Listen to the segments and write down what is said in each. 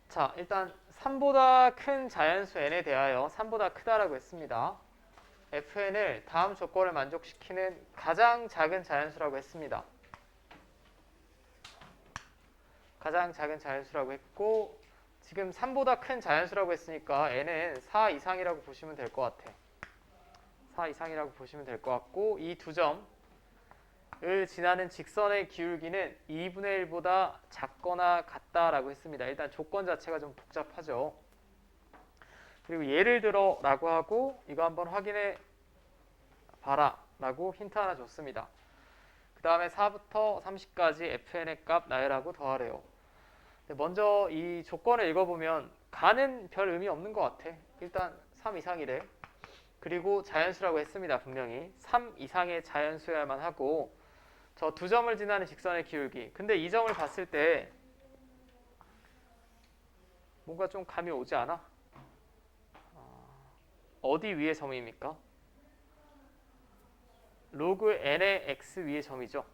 자, 일단 3보다 큰 자연수 n에 대하여 3보다 크다라고 했습니다. fn을 다음 조건을 만족시키는 가장 작은 자연수라고 했습니다. 가장 작은 자연수라고 했고, 지금 3보다 큰 자연수라고 했으니까 n은 4 이상이라고 보시면 될 것 같아. 4 이상이라고 보시면 될 것 같고, 이 두 점을 지나는 직선의 기울기는 2분의 1보다 작거나 같다라고 했습니다. 일단 조건 자체가 좀 복잡하죠. 그리고 예를 들어 라고 하고 이거 한번 확인해 봐라 라고 힌트 하나 줬습니다. 그 다음에 4부터 30까지 fn의 값 나열하고 더하래요. 먼저 이 조건을 읽어보면 가는 별 의미 없는 것 같아. 일단 3 이상이래. 그리고 자연수라고 했습니다. 분명히 3 이상의 자연수여야만 하고, 저 두 점을 지나는 직선의 기울기. 근데 이 점을 봤을 때 뭔가 좀 감이 오지 않아? 어디 위의 점입니까? 로그 n의 x 위의 점이죠.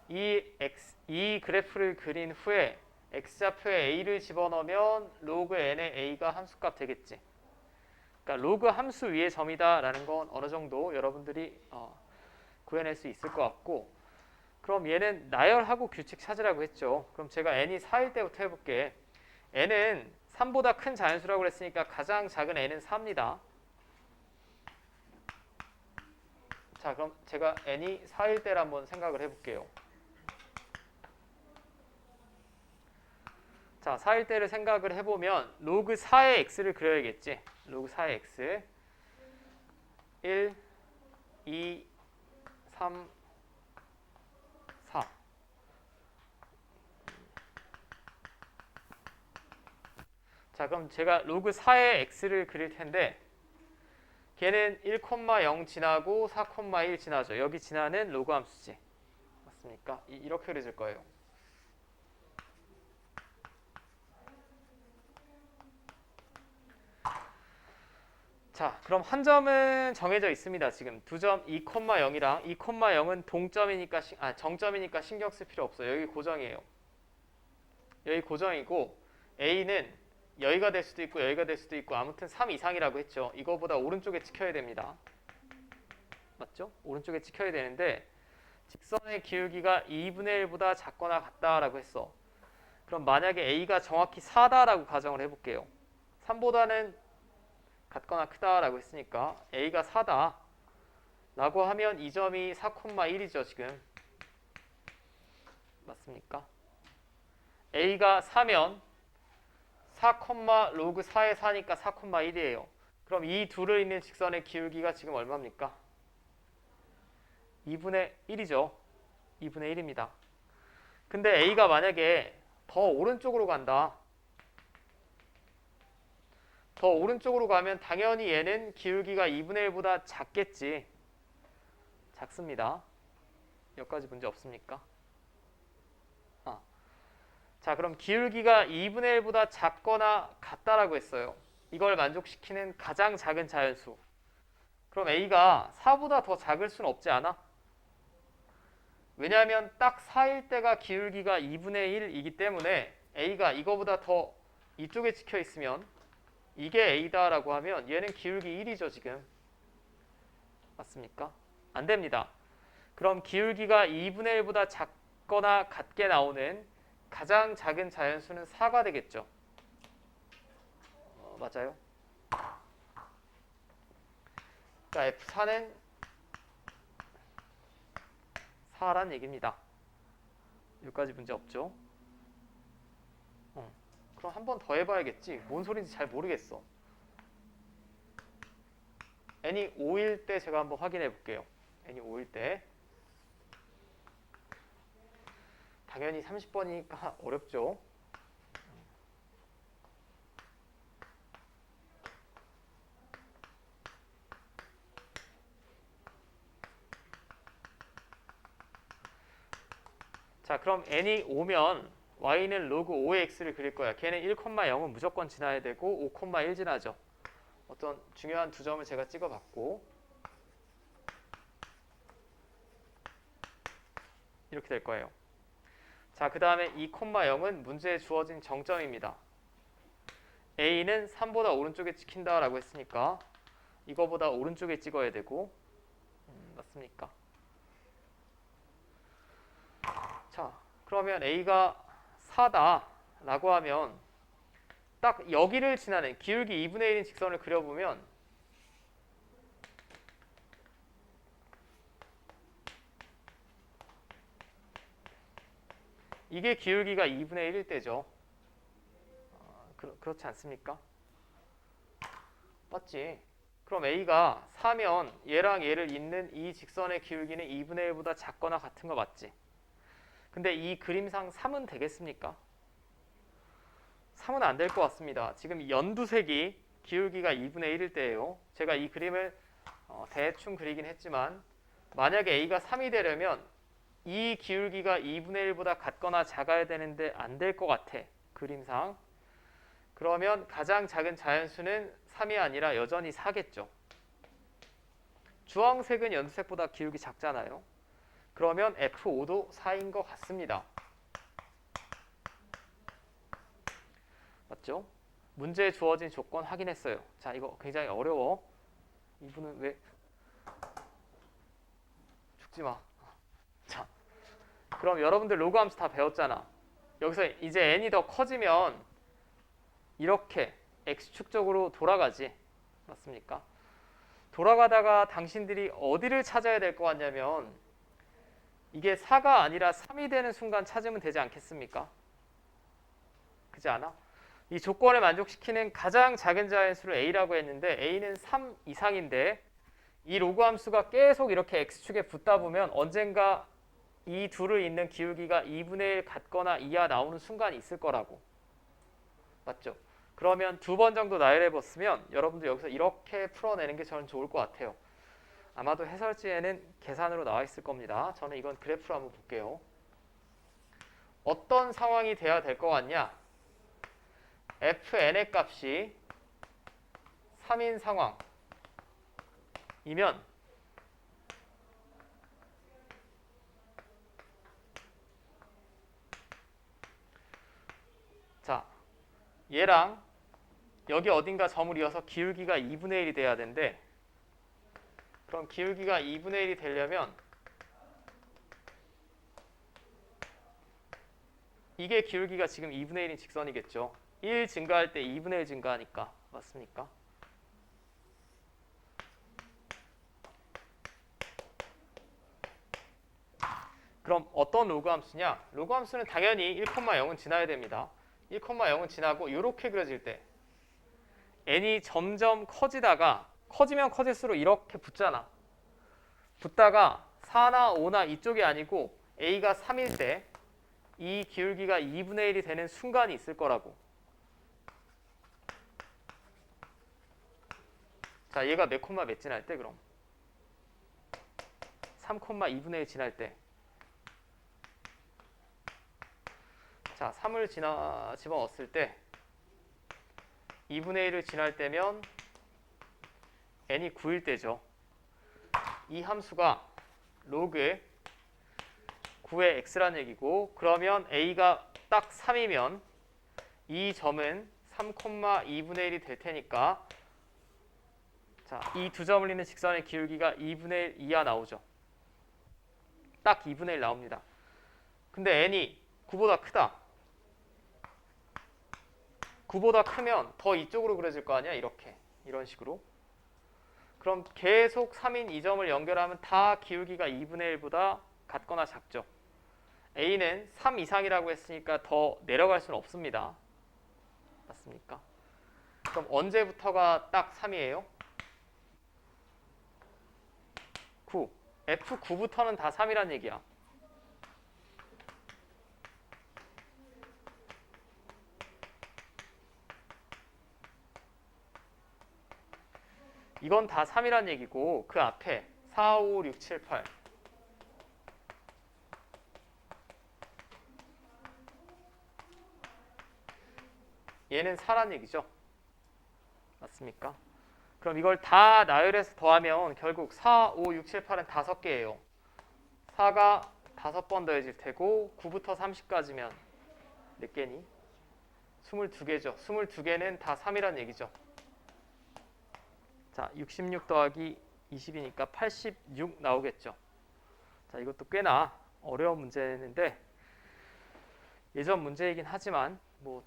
이 그래프를 그린 후에 x좌표에 a를 집어넣으면 로그 n의 a가 함수값 되겠지. 그러니까 로그 함수 위의 점이다라는 건 어느 정도 여러분들이 구해낼 수 있을 것 같고, 그럼 얘는 나열하고 규칙 찾으라고 했죠. 그럼 제가 n이 4일 때부터 해볼게. n은 3보다 큰 자연수라고 그랬으니까 가장 작은 n은 4입니다. 자, 그럼 제가 n이 4일 때를 한번 생각을 해볼게요. 자, 4일 때를 생각을 해보면 로그 4의 x를 그려야겠지. 로그 4의 x 1, 2, 3, 4. 자, 그럼 제가 로그 4의 x를 그릴 텐데 걔는 1,0 지나고 4,1 지나죠. 여기 지나는 로그 함수지. 맞습니까? 이렇게 그려질 거예요. 자, 그럼 한 점은 정해져 있습니다. 지금 두 점 2,0이랑 2,0은 동점이니까 정점이니까 신경 쓸 필요 없어요. 여기 고정이에요. 여기 고정이고 a는 여기가 될 수도 있고 여기가 될 수도 있고 아무튼 3 이상이라고 했죠. 이거보다 오른쪽에 찍혀야 됩니다. 맞죠? 오른쪽에 찍혀야 되는데 직선의 기울기가 2분의 1보다 작거나 같다라고 했어. 그럼 만약에 a가 정확히 4다라고 가정을 해볼게요. 3보다는 같거나 크다라고 했으니까 a가 4다 라고 하면 이 점이 4,1이죠. 지금 맞습니까? a가 4면 4, 로그 4에 4니까 4,1이에요. 그럼 이 둘을 잇는 직선의 기울기가 지금 얼마입니까? 2분의 1이죠. 2분의 1입니다. 근데 a가 만약에 더 오른쪽으로 간다. 더 오른쪽으로 가면 당연히 얘는 기울기가 2분의 1보다 작겠지. 작습니다. 여기까지 문제 없습니까? 자, 그럼 기울기가 2분의 1보다 작거나 같다라고 했어요. 이걸 만족시키는 가장 작은 자연수. 그럼 a가 4보다 더 작을 수는 없지 않아? 왜냐하면 딱 4일 때가 기울기가 2분의 1이기 때문에 a가 이거보다 더 이쪽에 찍혀 있으면 이게 a다라고 하면 얘는 기울기 1이죠. 지금 맞습니까? 안 됩니다. 그럼 기울기가 2분의 1보다 작거나 같게 나오는 가장 작은 자연수는 4가 되겠죠. 맞아요? 그러니까 F4는 4란 얘기입니다. 여기까지 문제 없죠? 그럼 한 번 더 해봐야겠지. 뭔 소리인지 잘 모르겠어. n이 5일 때 제가 한번 확인해 볼게요. n이 5일 때. 당연히 30번이니까 어렵죠. 자, 그럼 n이 5면 y는 로그 5의 x를 그릴 거야. 걔는 1,0은 무조건 지나야 되고 5,1 지나죠. 어떤 중요한 두 점을 제가 찍어봤고, 이렇게 될 거예요. 자, 그 다음에 2,0은 문제에 주어진 정점입니다. A는 3보다 오른쪽에 찍힌다 라고 했으니까 이거보다 오른쪽에 찍어야 되고 맞습니까? 자, 그러면 A가 4다 라고 하면 딱 여기를 지나는 기울기 2분의 1인 직선을 그려보면 이게 기울기가 2분의 1일 때죠. 그렇지 않습니까? 맞지? 그럼 A가 4면 얘랑 얘를 잇는 이 직선의 기울기는 2분의 1보다 작거나 같은 거 맞지? 근데 이 그림상 3은 되겠습니까? 3은 안 될 것 같습니다. 지금 연두색이 기울기가 2분의 1일 때예요. 제가 이 그림을 대충 그리긴 했지만 만약에 A가 3이 되려면 이 기울기가 2분의 1보다 같거나 작아야 되는데 안 될 것 같아. 그림상. 그러면 가장 작은 자연수는 3이 아니라 여전히 4겠죠. 주황색은 연두색보다 기울기 작잖아요. 그러면 F5도 4인 것 같습니다. 맞죠? 문제에 주어진 조건 확인했어요. 자, 이거 굉장히 어려워. 이분은 왜 죽지 마. 자, 그럼 여러분들 로그 함수 다 배웠잖아. 여기서 이제 n이 더 커지면 이렇게 x축 쪽으로 돌아가지. 맞습니까? 돌아가다가 당신들이 어디를 찾아야 될 것 같냐면 이게 4가 아니라 3이 되는 순간 찾으면 되지 않겠습니까? 그렇지 않아? 이 조건을 만족시키는 가장 작은 자연수를 A라고 했는데 A는 3 이상인데 이 로그 함수가 계속 이렇게 x축에 붙다 보면 언젠가 이 둘을 잇는 기울기가 2분의 1 같거나 이하 나오는 순간이 있을 거라고. 맞죠? 그러면 2번 정도 나열해 봤으면 여러분들 여기서 이렇게 풀어내는 게 저는 좋을 것 같아요. 아마도 해설지에는 계산으로 나와 있을 겁니다. 저는 이건 그래프로 한번 볼게요. 어떤 상황이 돼야 될 것 같냐? fn의 값이 3인 상황이면 자, 얘랑 여기 어딘가 점을 이어서 기울기가 2분의 1이 돼야 되는데 그럼 기울기가 2분의 1이 되려면 이게 기울기가 지금 2분의 1인 직선이겠죠. 1 증가할 때 2분의 1 증가하니까. 맞습니까? 그럼 어떤 로그 함수냐? 로그 함수는 당연히 1,0은 지나야 됩니다. 1,0은 지나고 이렇게 그려질 때 n이 점점 커지다가 커지면 커질수록 이렇게 붙잖아. 붙다가 4나 5나 이쪽이 아니고 a가 3일 때 이 기울기가 2분의 1이 되는 순간이 있을 거라고. 자, 얘가 몇 콤마 몇 지날 때 그럼? 3,2분의 1 지날 때. 자, 3을 집어넣었을 때 2분의 1을 지날 때면 n이 9일 때죠. 이 함수가 로그 9의 x라는 얘기고 그러면 a가 딱 3이면 이 점은 3,2분의 1이 될 테니까 자, 이 두 점을 잇는 직선의 기울기가 2분의 1 이하 나오죠. 딱 2분의 1 나옵니다. 근데 n이 9보다 크다. 9보다 크면 더 이쪽으로 그려질 거 아니야? 이렇게. 이런 식으로. 그럼 계속 3인 이 점을 연결하면 다 기울기가 2분의 1보다 같거나 작죠. A는 3 이상이라고 했으니까 더 내려갈 수는 없습니다. 맞습니까? 그럼 언제부터가 딱 3이에요? 9. F9부터는 다 3이란 얘기야. 이건 다 3이란 얘기고 그 앞에 4, 5, 6, 7, 8 얘는 4란 얘기죠. 맞습니까? 그럼 이걸 다 나열해서 더하면 결국 4, 5, 6, 7, 8은 5개예요. 4가 5번 더해질 테고 9부터 30까지면 몇 개니? 22개죠. 22개는 다 3이란 얘기죠. 자, 66 더하기 20이니까 86 나오겠죠. 자, 이것도 꽤나 어려운 문제인데 예전 문제이긴 하지만 뭐